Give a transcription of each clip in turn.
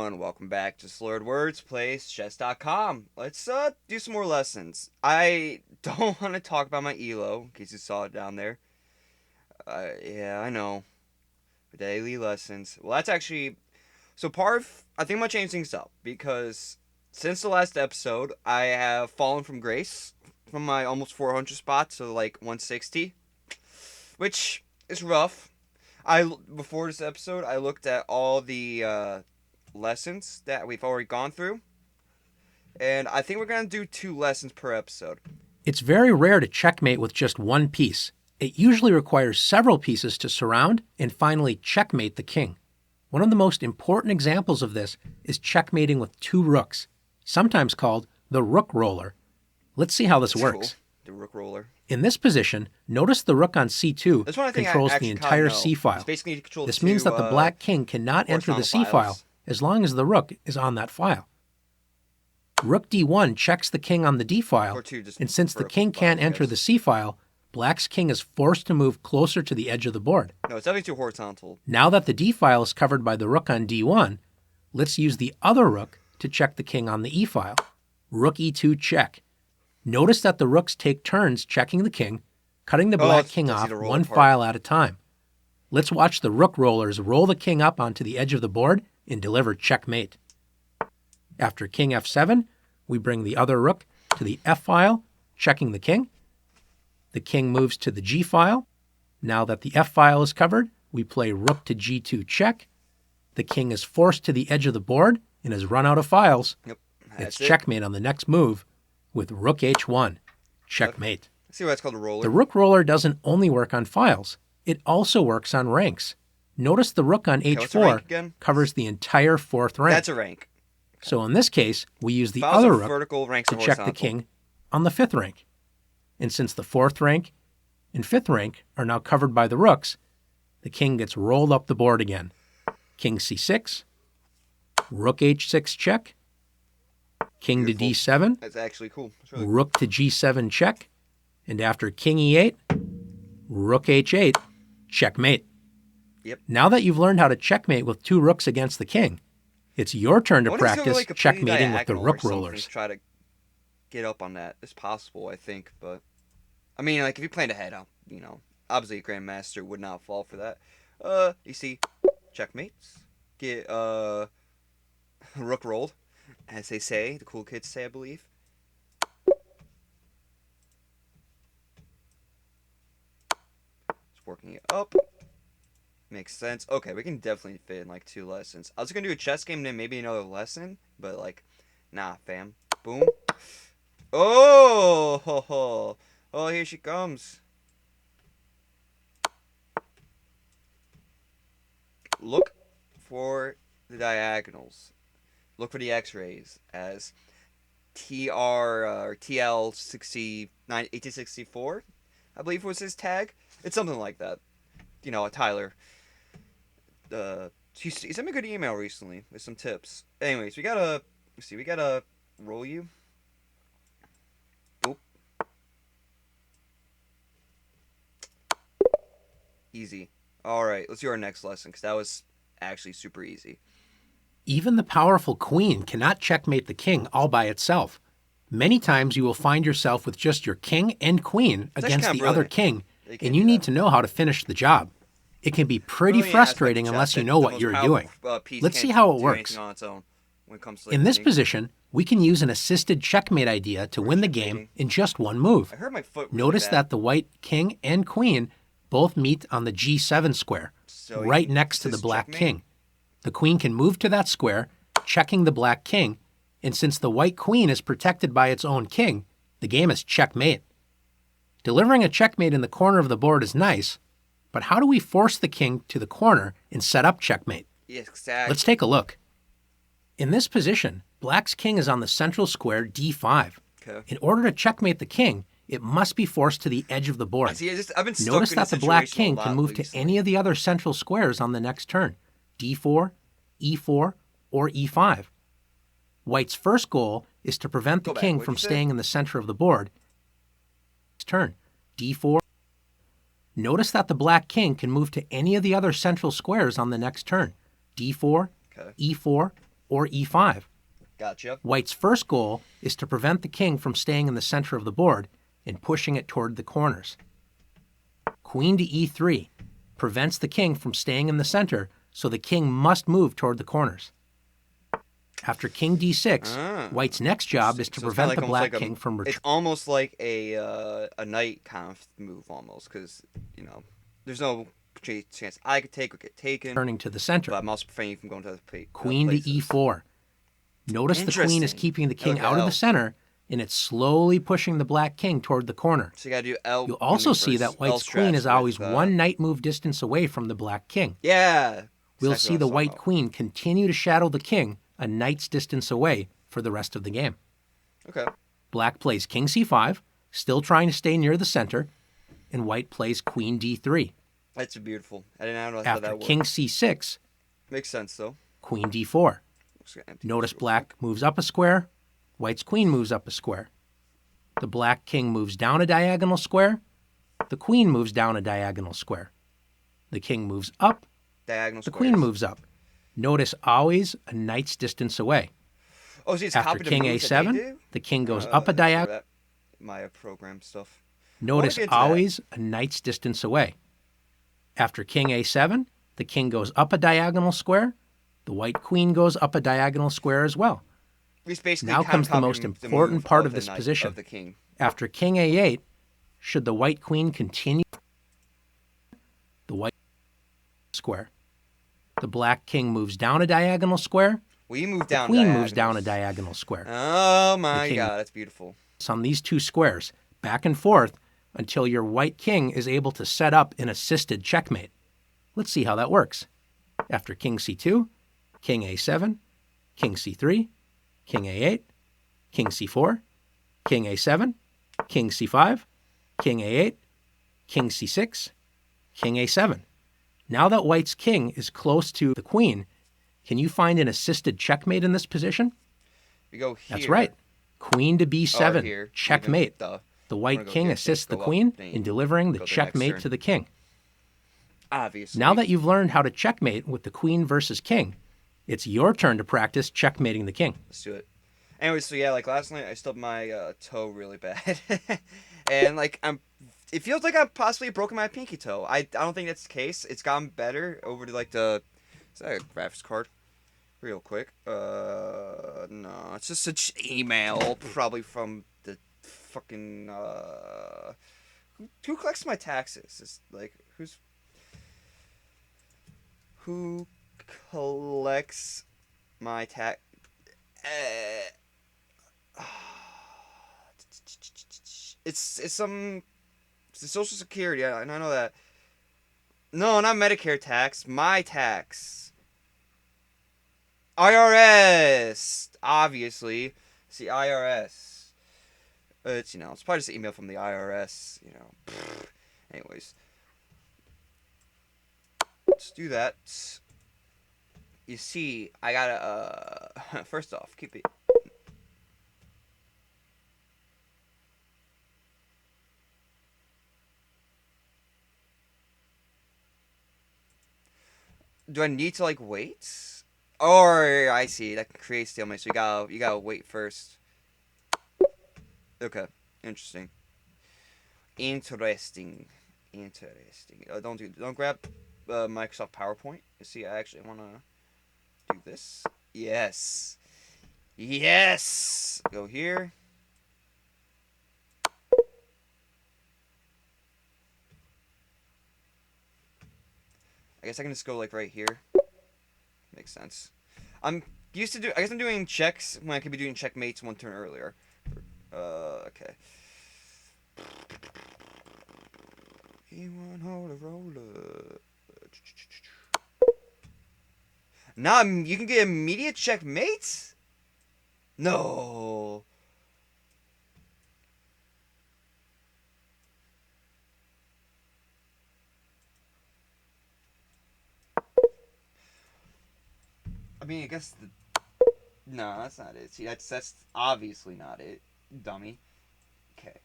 everyone, welcome back to Slurred Words Plays Chess.com. Let's do some more lessons. I don't want to talk about my ELO, in case you saw it down there. Yeah, I know. Daily lessons. Well, that's actually... So I think I'm going to change things up, because since the last episode, I have fallen from grace from my almost 400 spot to like 160, which is rough. Before this episode, I looked at all the lessons that we've already gone through, and I think we're going to do 2 lessons per episode. It's very rare to checkmate with just one piece. It usually requires several pieces to surround and finally checkmate the king. One of the most important examples of this is checkmating with 2 rooks, sometimes called the rook roller. Let's see how this works. Cool. The rook roller. In this position, notice the rook on c2 controls the entire c-file. This means that the black king cannot enter the c-file as long as the rook is on that file. Rook d1 checks the king on the d-file, and since the king can't enter the c-file, black's king is forced to move closer to the edge of the board. No, it's definitely too horizontal. Now that the d-file is covered by the rook on d1, let's use the other rook to check the king on the e-file. Rook e2 check. Notice that the rooks take turns checking the king, cutting the black king off one file at a time. Let's watch the rook rollers roll the king up onto the edge of the board and deliver checkmate. After king f7, we bring the other rook to the f-file, checking the king. The king moves to the g-file. Now that the f-file is covered, we play rook to g2 check. The king is forced to the edge of the board and has run out of files. Yep, it's checkmate on the next move with rook h1, checkmate. See why it's called a roller. The rook roller doesn't only work on files. It also works on ranks. Notice the rook on h4 covers the entire 4th rank. That's a rank. So in this case, we use the Files other are rook vertical, ranks to are check the horizontal. king on the 5th rank. And since the 4th rank and 5th rank are now covered by the rooks, the king gets rolled up the board again. King c6, rook h6 check, king to d7. That's actually cool. Really rook to g7 check, and after king e8, rook h8, checkmate. Yep. Now that you've learned how to checkmate with 2 rooks against the king, it's your turn to practice checkmating with the rook rollers. Try to get up on that. It's possible, I think, but I mean, like, if you planned ahead, obviously a grandmaster would not fall for that. You see, checkmates get rook rolled, as they say, the cool kids say, I believe. Just working it up. Makes sense. Okay, we can definitely fit in like 2 lessons. I was gonna do a chess game and then maybe another lesson, but like, nah, fam. Boom. Oh, ho, ho. Oh, here she comes. Look for the diagonals. Look for the X-rays as TR or TL69 1864, I believe was his tag. It's something like that. Tyler. He sent me a good email recently with some tips. Anyways, we gotta roll you. Oop. Easy. Alright, let's do our next lesson, because that was actually super easy. Even the powerful queen cannot checkmate the king all by itself. Many times you will find yourself with just your king and queen against the other king, and you need to know how to finish the job. It can be pretty frustrating unless you know what you're doing. Let's see how it works. In this position, we can use an assisted checkmate idea to win the game in just one move. Notice that the white king and queen both meet on the g7 square, right next to the black king. The queen can move to that square, checking the black king, and since the white queen is protected by its own king, the game is checkmate. Delivering a checkmate in the corner of the board is nice, but how do we force the king to the corner and set up checkmate? Yes, exactly. Let's take a look. In this position, black's king is on the central square d5. Okay. In order to checkmate the king, it must be forced to the edge of the board. I've been stuck Notice in that the black king can move to any of the other central squares on the next turn, d4, e4, or e5. White's first goal is to prevent the king from staying in the center of the board. Next turn, d4. Notice that the black king can move to any of the other central squares on the next turn, d4, e4, or e5. Gotcha. White's first goal is to prevent the king from staying in the center of the board and pushing it toward the corners. Queen to e3 prevents the king from staying in the center, so the king must move toward the corners. After king d6, White's next job is to prevent the black king from returning. It's almost like a knight kind of move, almost, because, there's no chance I could take or get taken. Turning to the center. But I'm also preventing you from going to other places. Queen to e4. Notice the queen is keeping the king out of the center, and it's slowly pushing the black king toward the corner. So you gotta do L. You'll also see that White's queen is always one knight move distance away from the black king. Yeah. We'll see the white queen continue to shadow the king a knight's distance away for the rest of the game. Okay. Black plays king c5, still trying to stay near the center, and white plays queen d3. That's beautiful. I didn't know how that worked. After king c6, makes sense though. Queen d4. Notice black moves up a square, white's queen moves up a square. The black king moves down a diagonal square, the queen moves down a diagonal square. The king moves up, the queen moves up. Notice always a knight's distance away. Oh, see, it's after king a7, the king goes up a diagonal. My program stuff. Notice always a knight's distance away. After king a7, the king goes up a diagonal square. The white queen goes up a diagonal square as well. Now comes the most important part of this position. After king a8, should the white queen continue the white square? The black king moves down a diagonal square. The queen moves down a diagonal square. Oh my God, that's beautiful. It's on these two squares, back and forth, until your white king is able to set up an assisted checkmate. Let's see how that works. After king c2, king a7, king c3, king a8, king c4, king a7, king c5, king a8, king c6, king a7. Now that white's king is close to the queen, can you find an assisted checkmate in this position? We go here. That's right. Queen to b7, checkmate. The white king assists the queen in delivering the checkmate to the king. Obviously. Now that you've learned how to checkmate with the queen versus king, it's your turn to practice checkmating the king. Let's do it. Anyway, so yeah, like last night I stubbed my toe really bad. And it feels like I've possibly broken my pinky toe. I don't think that's the case. It's gotten better over to is that a graphics card? Real quick. No, it's just an email probably from the fucking who collects my taxes? It's who collects my tax? It's Social Security. I know that. No, not Medicare tax. My tax. IRS. Obviously, it's the IRS. It's it's probably just an email from the IRS. Anyways, let's do that. You see, I gotta first off, keep it. Do I need to wait? Or I see that can create stalemate. So you gotta wait first. Okay, interesting. Interesting. Don't grab Microsoft PowerPoint. You see, I actually wanna do this. Yes. Go here. I guess I can just go right here. Makes sense. I guess I'm doing checks when I could be doing checkmates one turn earlier. Okay. Now you can get immediate checkmates? No. I mean, I guess no, that's not it. See, that's obviously not it, dummy. Okay.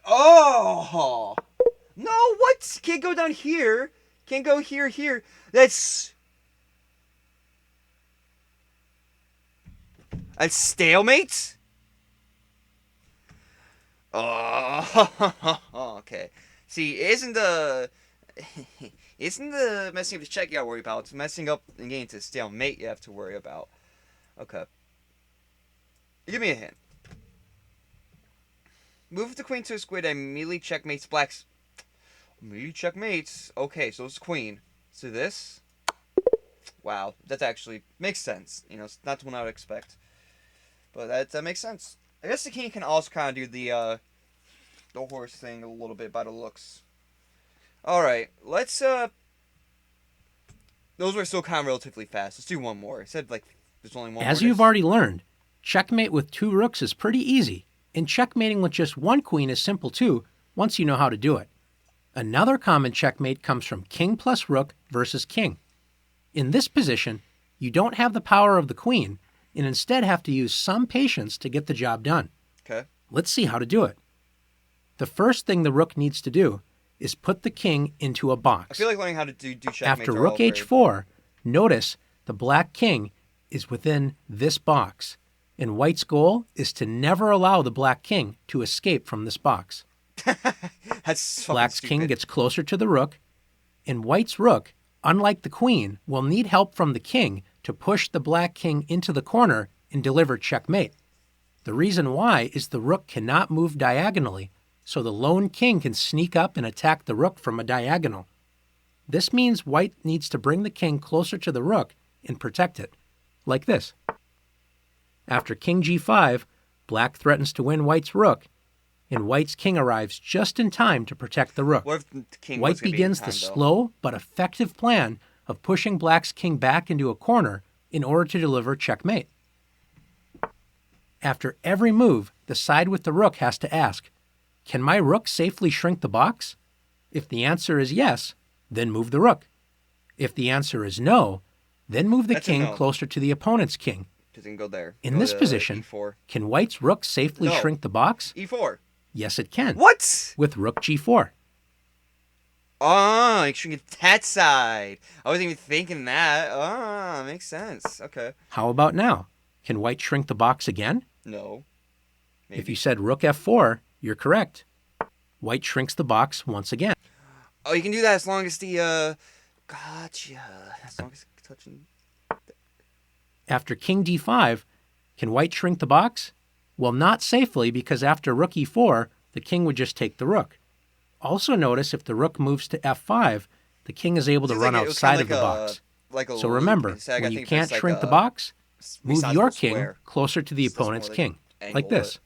Oh no! What? Can't go down here. Can't go here. That's A stalemate? Oh, okay. See, isn't the messing up the check you gotta worry about? It's messing up and getting to stalemate you have to worry about. Okay. Give me a hint. Move the queen to a squid and immediately checkmates black's. Immediately checkmates. Okay, so it's queen. So this. Wow, that actually makes sense. You know, it's not what I would expect, but that makes sense. I guess the king can also kind of do the horse thing a little bit by the looks. All right, let's those were still kind of relatively fast. Let's do one more. I said like there's only one more. As you've already learned, checkmate with 2 rooks is pretty easy, and checkmating with just 1 queen is simple too, once you know how to do it. Another common checkmate comes from king plus rook versus king. In this position, you don't have the power of the queen, and instead have to use some patience to get the job done. Okay. Let's see how to do it. The first thing the rook needs to do is put the king into a box. I feel like learning how to do checkmate. After rook h4, notice the black king is within this box, and white's goal is to never allow the black king to escape from this box. That's Black's stupid. king gets closer to the rook, and white's rook, unlike the queen, will need help from the king to push the black king into the corner and deliver checkmate. The reason why is the rook cannot move diagonally, so the lone king can sneak up and attack the rook from a diagonal. This means white needs to bring the king closer to the rook and protect it, like this. After king g5, black threatens to win white's rook, and white's king arrives just in time to protect the rook. What if the king White was gonna begins be in the time, though? slow but effective plan of pushing black's king back into a corner in order to deliver checkmate. After every move, the side with the rook has to ask, can my rook safely shrink the box? If the answer is yes, then move the rook. If the answer is no, then move the That's a king no. closer to the opponent's king. Because it can go there. In Go this to position, E4. can white's rook safely No. shrink the box? E4. Yes, it can. What? With rook g4. Oh, you shrinking that side. I wasn't even thinking that. Ah, makes sense. Okay. How about now? Can white shrink the box again? No. Maybe. If you said rook f4, you're correct. White shrinks the box once again. Oh, you can do that as long as the gotcha. As long as it's touching. After king d5, can white shrink the box? Well, not safely, because after rook e4, the king would just take the rook. Also notice if the rook moves to f5, the king is able to Seems run like it was outside kinda of the like box. Like a So loop. remember, Instead, I when gotta you think can't it's like shrink the a box, move resizable your king square. closer to the So that's more opponent's like king, angle like this.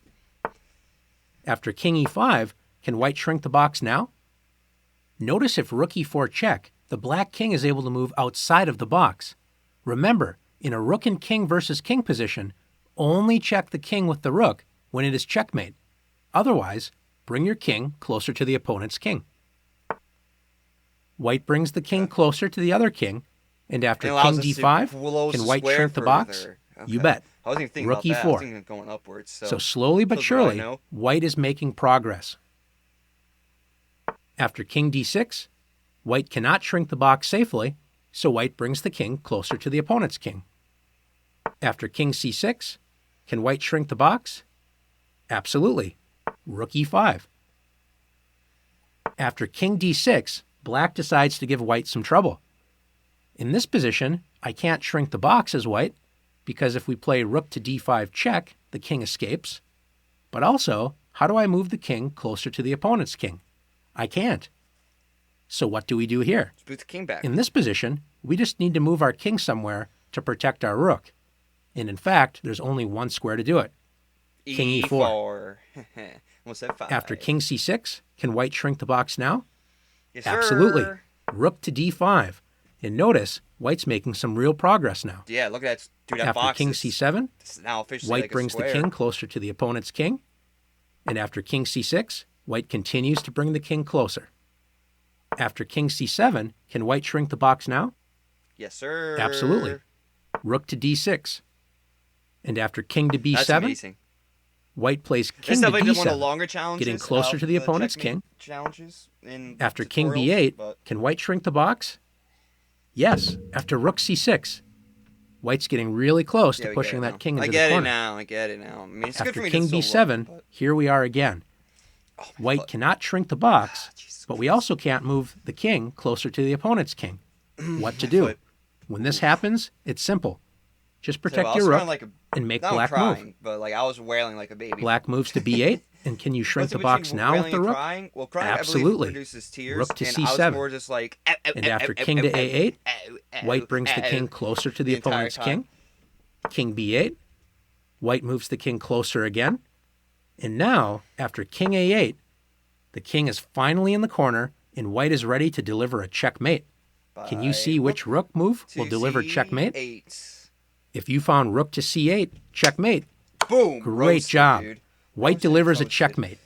After king e5, can white shrink the box now? Notice if rook e4 check, the black king is able to move outside of the box. Remember, in a rook and king versus king position, only check the king with the rook when it is checkmate. Otherwise, bring your king closer to the opponent's king. White brings the king closer to the other king, and after It allows king us to d5, close can the white square shrink the box? further. You Okay. bet. I wasn't even thinking Rook about that. I was e4. thinking of going upwards. So slowly but shows what I surely, know. white is making progress. After king d6, white cannot shrink the box safely, so white brings the king closer to the opponent's king. After king c6, can white shrink the box? Absolutely. Rook e5. After king d6, black decides to give white some trouble. In this position, I can't shrink the box as white, because if we play rook to d5 check, the king escapes. But also, how do I move the king closer to the opponent's king? I can't. So what do we do here? Let's boot the king back. In this position, we just need to move our king somewhere to protect our rook. And in fact, there's only one square to do it. King e4. Almost at 5. After king c6, can white shrink the box now? Yes, Absolutely. sir. Rook to d5. And notice, white's making some real progress now. Yeah, look at that. Dude, that After box king is c7, it's now officially white like brings a the square. king closer to the opponent's king. And after king c6, white continues to bring the king closer. After king c7, can white shrink the box now? Yes, sir. Absolutely. Rook to d6. And after king to That's b7, amazing. white plays This king is to definitely one of the d7. longer challenges. getting closer of to the opponent's Checkmate king. Challenges in After king tutorials, b8, but can white shrink the box? Yes. After rook c6, White's getting really close to Yeah, we get pushing it that now. king I into the get it corner. now. I get it now. I mean, it's good After for me king to still b7, run, but... here we are again. Oh, my White foot. cannot shrink the box, Jesus but we Christ. also can't move the king closer to the opponent's king. What to My do? foot. When this happens, it's simple. Just So I protect was your crying rook like a... and make Not black crying, move. but like I was wailing like a baby. Black moves to b8, and can you shrink What's the in box between now with wailing the and rook? crying? Well, crying, I believe, Absolutely. produces tears, Rook to and I was c7. more just like... And after king to a8, White brings the king closer to the entire opponent's time. king. King b8. White moves the king closer again. And now, after king a8, the king is finally in the corner, and White is ready to deliver a checkmate. Can you see which rook move will deliver checkmate? C8. If you found rook to c8, checkmate. Boom! Great Roasted, job. dude. White delivers a Roasted. checkmate.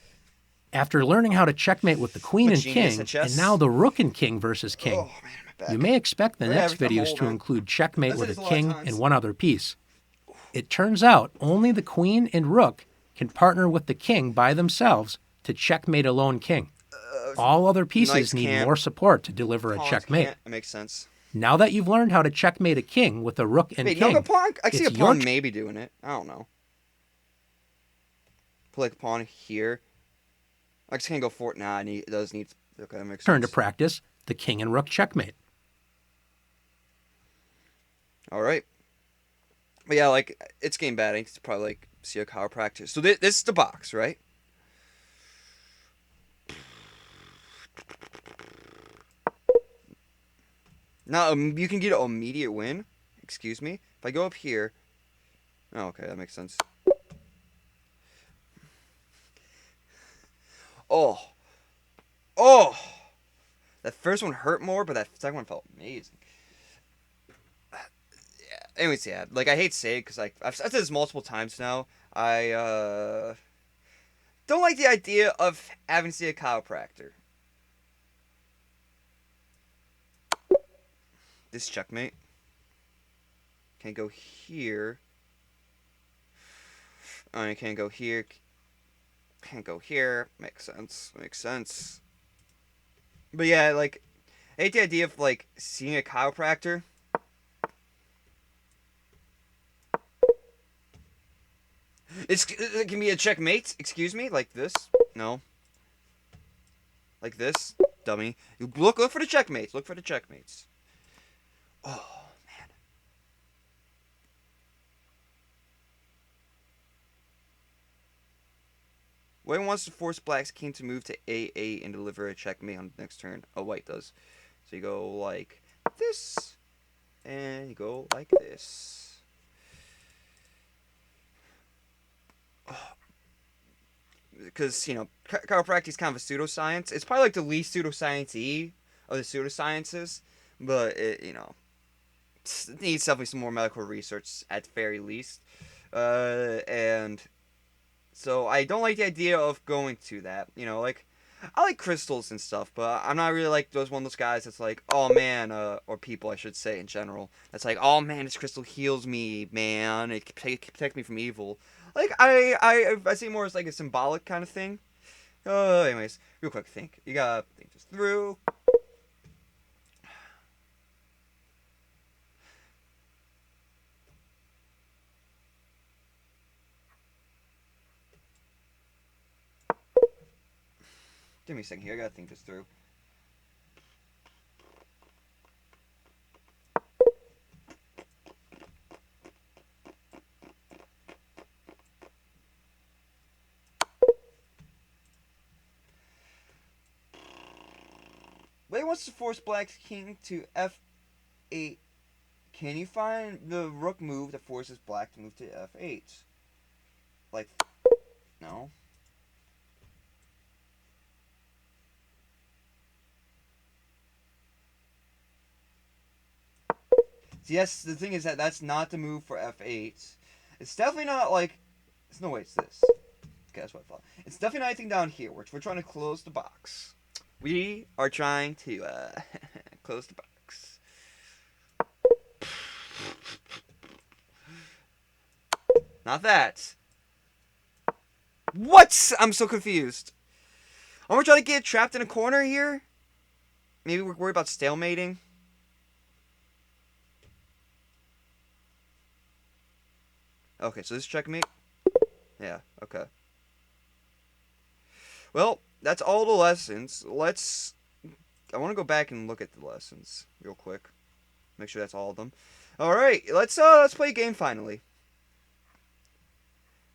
After learning how to checkmate with the queen I'm a and genius king, at chess. and now the rook and king versus king, Oh, man, my back. you may expect the Yeah, next every time videos hold, to man. include checkmate I've with said a this a lot of king times. and one other piece. It turns out only the queen and rook can partner with the king by themselves to checkmate a lone king. All other pieces Knights need can't. more support to deliver a Pawns checkmate. can't. It makes sense. Now that you've learned how to checkmate a king with a rook and Wait, king, no, pawn? I see a it's your pawn maybe doing it. I don't know. Put like a pawn here. I just can't go for it. Nah, it does need... Okay, that makes turn sense. to practice the king and rook checkmate. All right. But yeah, like, it's game batting. It's probably like see a chiropractor. So this is the box, right? Now, you can get an immediate win. Excuse me. If I go up here... Oh, okay, that makes sense. Oh. Oh! That first one hurt more, but that second one felt amazing. Yeah. Anyways, yeah. Like, I hate to say it, because like, I've said this multiple times now. I, don't like the idea of having to see a chiropractor. This checkmate. Can't go here. Oh, I can't go here. Can't go here. Makes sense. Makes sense. But yeah, like, I hate the idea of, like, seeing a chiropractor. It can be a checkmate. Excuse me? Like this? No. Like this? Dummy. Look for the checkmates. Look for the checkmates. Oh, man. White wants to force Black's king to move to A8 and deliver a checkmate on the next turn. Oh, White does. So you go like this. And you go like this. Because, you know, chiropractic is kind of a pseudoscience. It's probably like the least pseudoscience-y of the pseudosciences. But, it, you know, it needs definitely some more medical research at the very least. And so I don't like the idea of going to that. You know, like, I like crystals and stuff, but I'm not really like one of those guys that's like, oh man, or people I should say in general, that's like, oh man, this crystal heals me, man, it can protect me from evil. Like, I see more as like a symbolic kind of thing. Anyways, real quick, think. You gotta think this through. Give me a second here, I gotta think this through. White wants to force Black's king to F8. Can you find the rook move that forces Black to move to F8? Like, no. Yes, the thing is that that's not the move for F8. It's definitely not like... It's no way it's this. Okay, that's what I thought. It's definitely not anything down here, which we're trying to close the box. We are trying to close the box. Not that. What? I'm so confused. Aren't we trying to get trapped in a corner here? Maybe we're worried about stalemating? Okay, so this is checkmate? Yeah, okay. Well, that's all the lessons. I want to go back and look at the lessons real quick. Make sure that's all of them. All right, let's play a game finally.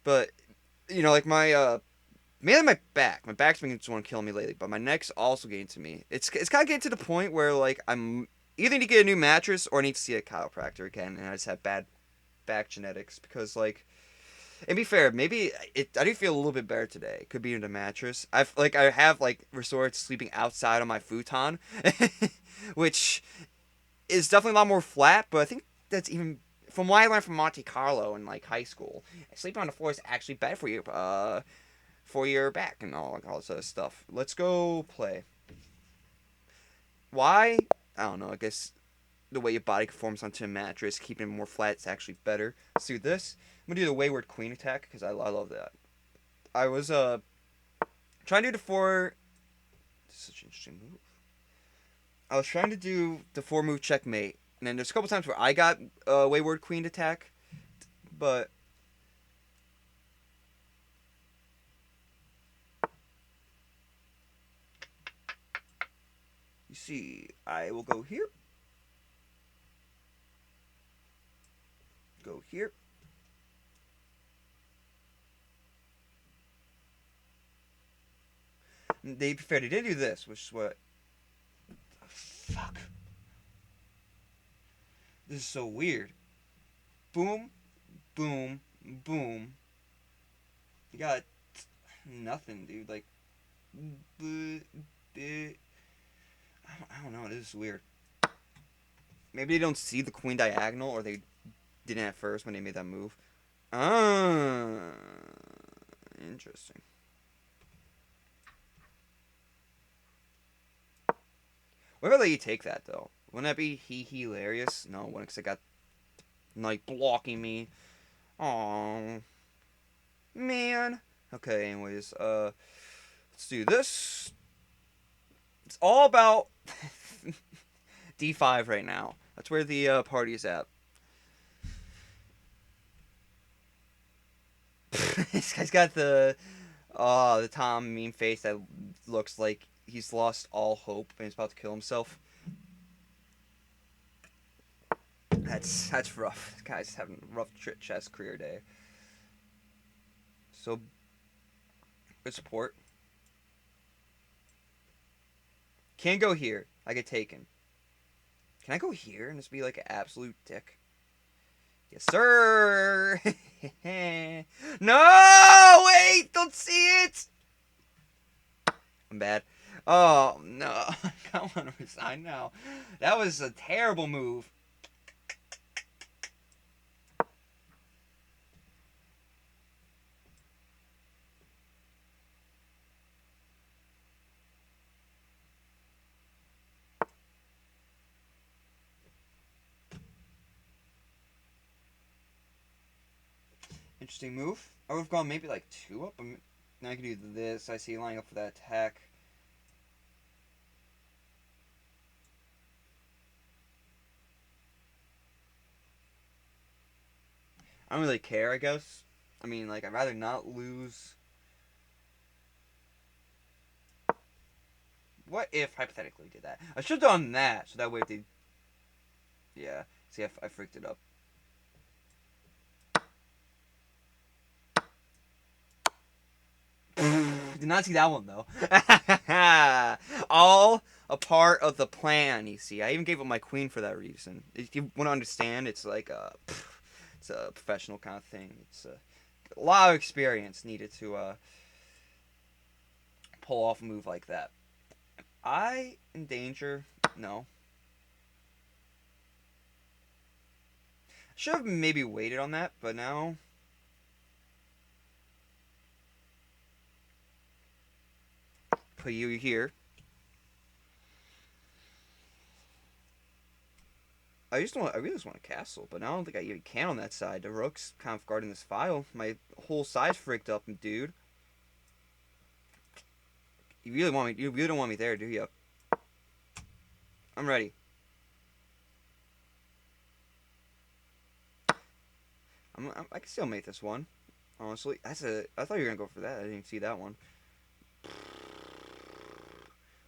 But like mainly my back. My back's been just want to kill me lately, but my neck's also getting to me. It's kind of getting to the point where like I'm either need to get a new mattress or I need to see a chiropractor again, and I just have bad back genetics because like. And be fair, maybe I do feel a little bit better today. It could be in the mattress. I have resorted to sleeping outside on my futon, which is definitely a lot more flat. But I think that's even from what I learned from Monte Carlo in like high school. Sleeping on the floor is actually bad for your back and all this other stuff. Let's go play. Why? I don't know. I guess the way your body conforms onto a mattress, keeping it more flat, is actually better. Let's do this. I'm gonna do the Wayward Queen attack because I love that. I was trying to do the four. This is such an interesting move. I was trying to do the four move checkmate, and then there's a couple times where I got Wayward Queen attack, but you see, I will go here, go here. They prefer they did do this, which is what. Oh, fuck. This is so weird. Boom, boom, boom. You got nothing, dude. Like, I don't know. This is weird. Maybe they don't see the queen diagonal, or they didn't at first when they made that move. Ah, interesting. Where will you take that though? Wouldn't that be hilarious? No, because I got like blocking me. Oh man. Okay. Anyways, let's do this. It's all about D5 right now. That's where the party is at. This guy's got the Tom meme face that looks like he's lost all hope and he's about to kill himself. That's rough. This guy's having a rough chess career day. So good support. Can't go here. I get taken. Can I go here and just be like an absolute dick? Yes, sir. No, wait, don't see it. I'm bad. Oh no, I want to resign now. That was a terrible move. Interesting move. I would have gone maybe like 2 up. Now I can do this. I see lining up for that attack. I don't really care, I guess. I mean, like, I'd rather not lose. What if, hypothetically, did that? I should have done that, so that way if they... Yeah. See, I freaked it up. Did not see that one, though. All a part of the plan, you see. I even gave up my queen for that reason. If you want to understand, it's like it's a professional kind of thing. It's a lot of experience needed to pull off a move like that. I in danger? No. Should have maybe waited on that, but now... Put you here. I really just want a castle, but I don't think I even can on that side. The rook's kind of guarding this file. My whole side's freaked up, dude. You really don't want me there, do you? I'm ready. I can still make this one. Honestly, I thought you were gonna go for that. I didn't see that one.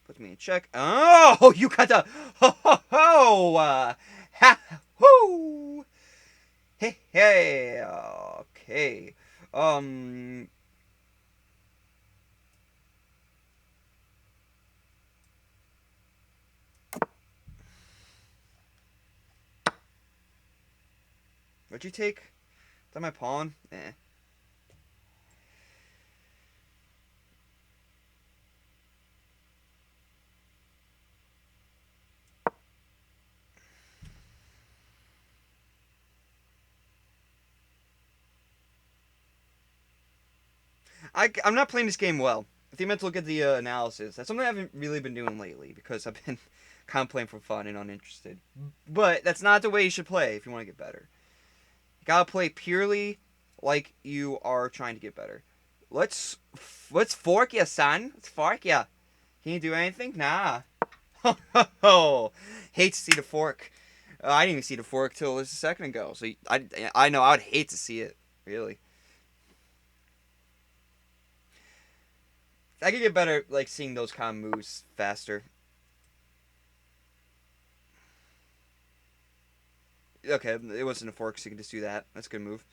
Puts me in check. Oh, you got the ho ho ho. Ha whoo. Hey hey. Okay. Um. What'd you take? Is that my pawn? Eh. I'm not playing this game well. I think I meant to look at the analysis. That's something I haven't really been doing lately because I've been kind of playing for fun and uninterested. But that's not the way you should play if you want to get better. You gotta play purely like you are trying to get better. Let's fork ya, son. Let's fork ya. Can you do anything? Nah. Oh, hate to see the fork. I didn't even see the fork till just a second ago. So I know I would hate to see it. Really. I could get better like seeing those kind of moves faster. Okay, it wasn't a fork, so you can just do that. That's a good move.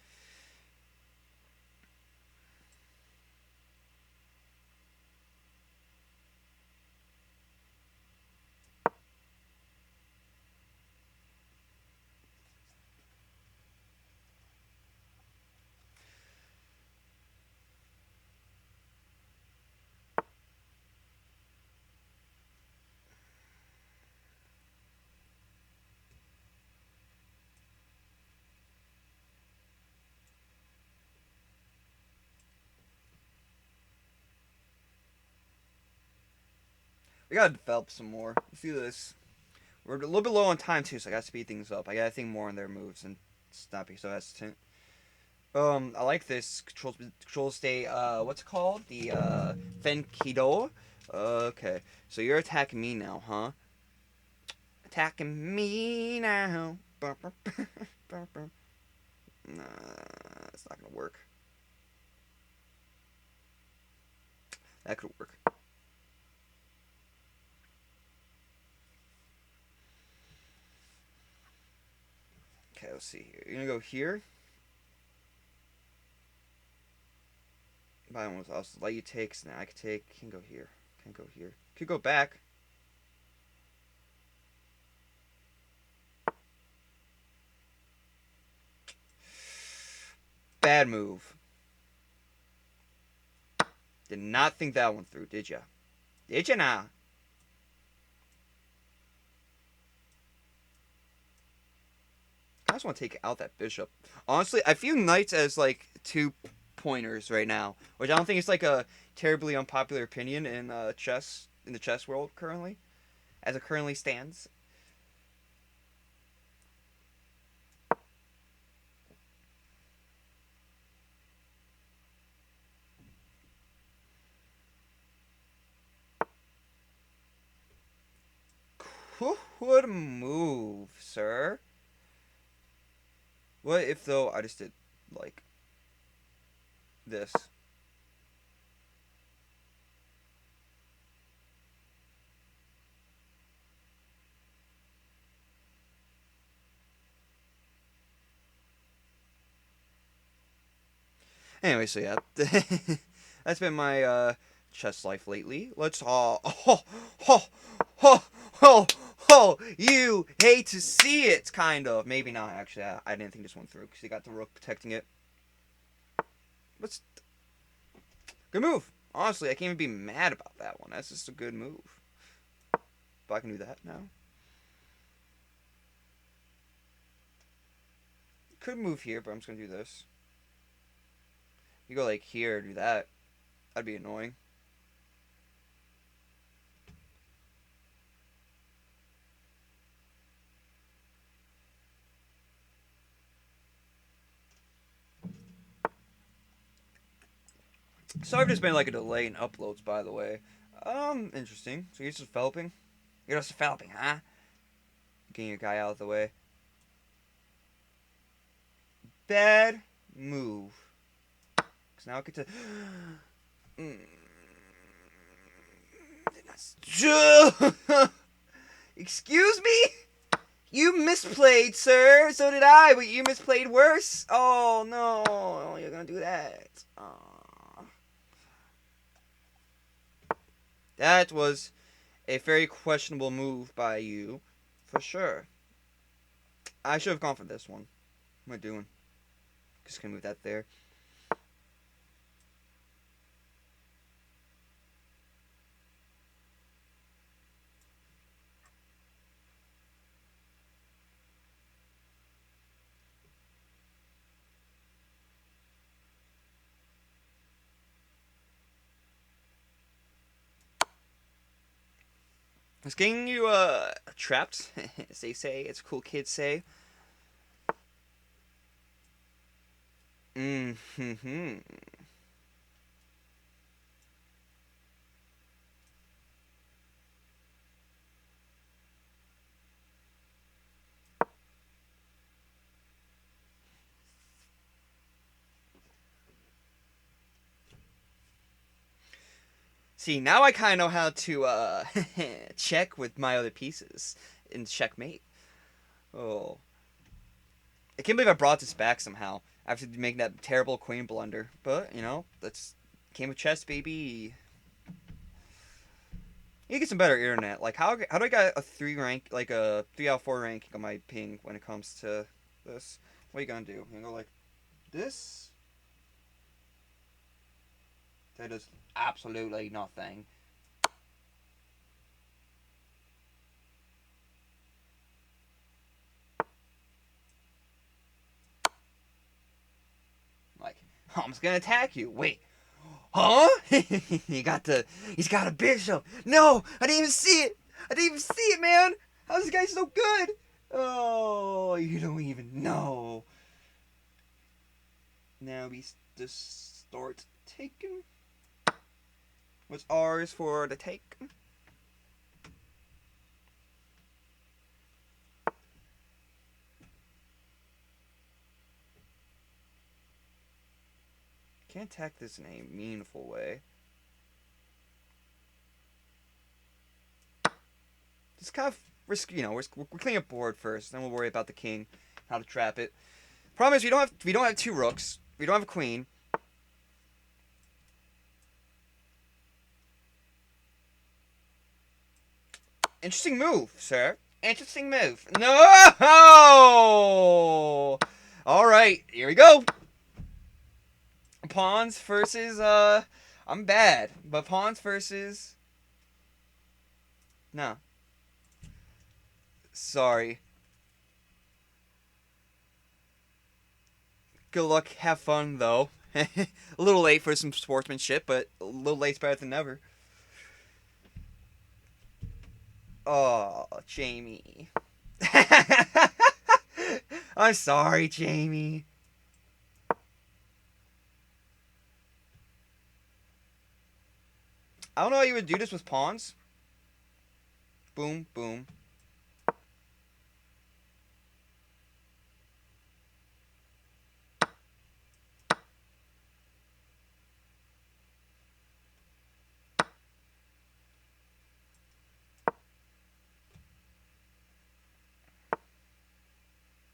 We gotta develop some more. Let's do this. We're a little bit low on time too, so I gotta speed things up. I gotta think more on their moves and not be so hesitant. I like this control stay. What's it called? The Fenkido. Okay, so you're attacking me now, huh? Attacking me now. Nah, it's not gonna work. That could work. Okay, let's see here. You're gonna go here. I'll let you take. Now I can take. Can go here. Can go here. Could go back. Bad move. Did not think that one through, did ya? Did ya now? I just want to take out that bishop. Honestly, I view knights as like 2 pointers right now, which I don't think is like a terribly unpopular opinion in chess in the chess world currently, as it currently stands. Who would move, sir? What if though I just did like this? Anyway, so yeah, that's been my chess life lately. Let's you hate to see it, kind of. Maybe not actually. I didn't think this one through because you got the rook protecting it. But good move. Honestly, I can't even be mad about that one. That's just a good move. But I can do that now. Could move here, but I'm just gonna do this. You go like here, do that. That'd be annoying. Sorry if there's been like a delay in uploads, by the way. Interesting. So you're just developing? You're just developing, huh? Getting your guy out of the way. bad move. Because now I get to... Excuse me? You misplayed, sir. So did I, but you misplayed worse. Oh, no. You're going to do that. Aww. That was a very questionable move by you, for sure. I should have gone for this one. What am I doing? Just going to move that there. Was getting you trapped, as they say, as cool kids say. Mm-hmm. See, now I kind of know how to check with my other pieces in Checkmate. Oh. I can't believe I brought this back somehow after making that terrible queen blunder. But, you know, that's came with chess, baby. You get some better internet. Like, how do I get a 3 out of 4 ranking on my ping when it comes to this? What are you gonna do? You gonna go like this? That does absolutely nothing. Like, I'm just gonna attack you. Wait, huh? He's got a bishop. No, I didn't even see it. I didn't even see it, man. How's this guy so good? Oh, you don't even know. Now we just start taking. What's ours for the take? Can't attack this in a meaningful way. Just kind of risky, you know. We're cleaning up board first, then we'll worry about the king, how to trap it. Problem is we don't have 2 rooks. We don't have a queen. Interesting move, sir. Interesting move. No! Alright, here we go. Pawns versus, I'm bad. But pawns versus... No. Sorry. Good luck, have fun, though. A little late for some sportsmanship, but a little late's better than never. Oh, Jamie. I'm sorry, Jamie. I don't know how you would do this with pawns. Boom, boom.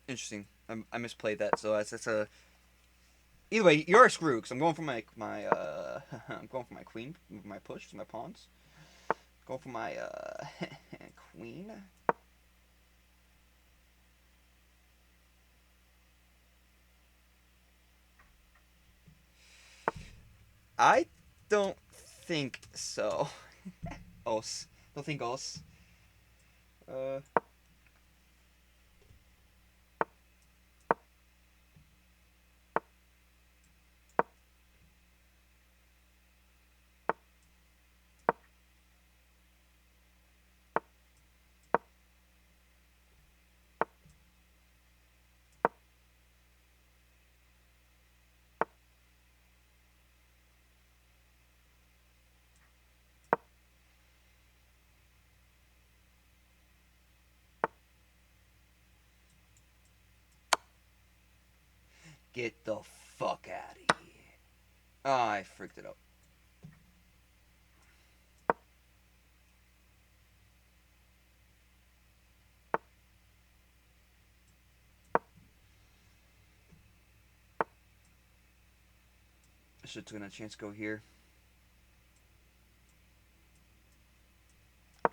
Interesting. I misplayed that, so that's a. Either way, you're screwed. Cause I'm going for my I'm going for my queen, my push, my pawns. Going for my queen. I don't think so. Os. Don't think os. Get the fuck out of here. Oh, I freaked it up. I should have taken a chance to go here.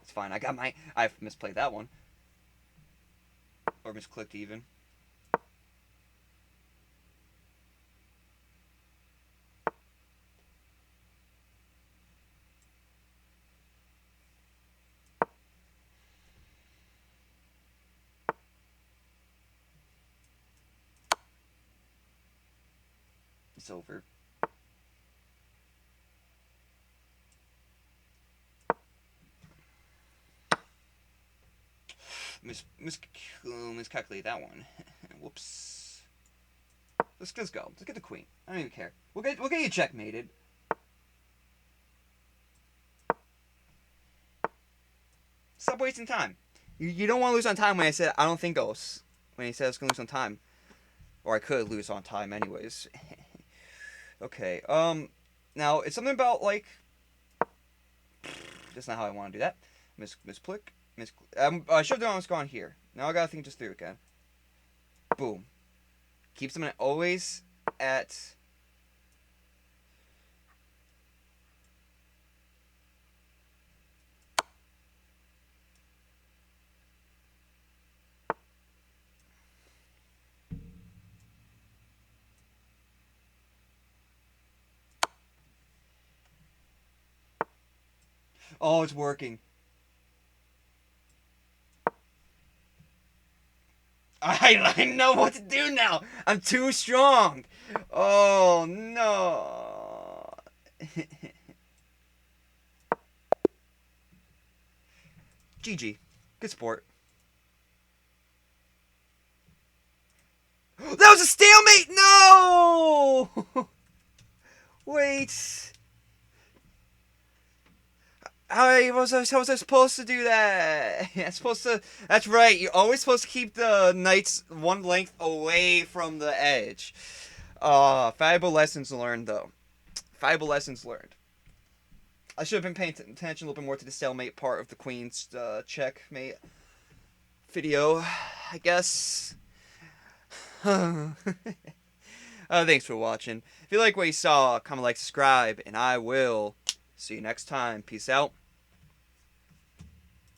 It's fine. I've misplayed that one. Or misclicked even. It's over. Miscalculate that one. Whoops. Let's go. Let's get the queen. I don't even care. We'll get you checkmated. Stop wasting time. You don't want to lose on time when I said I don't think ghosts. When he said I was gonna lose on time. Or I could lose on time anyways. Okay, now it's something about like that's not how I want to do that. Misclick. I should have done what's going here. Now I gotta think just through again. Boom. Keeps them always at. Oh, it's working. I know what to do now. I'm too strong. Oh no. GG. Good sport. That was a stalemate. No. Wait. How was I supposed to do that? That's right. You're always supposed to keep the knights one length away from the edge. Valuable lessons learned, though. Valuable lessons learned. I should have been paying attention a little bit more to the stalemate part of the queen's checkmate video, I guess. Thanks for watching. If you like what you saw, comment, like, subscribe, and I will see you next time. Peace out.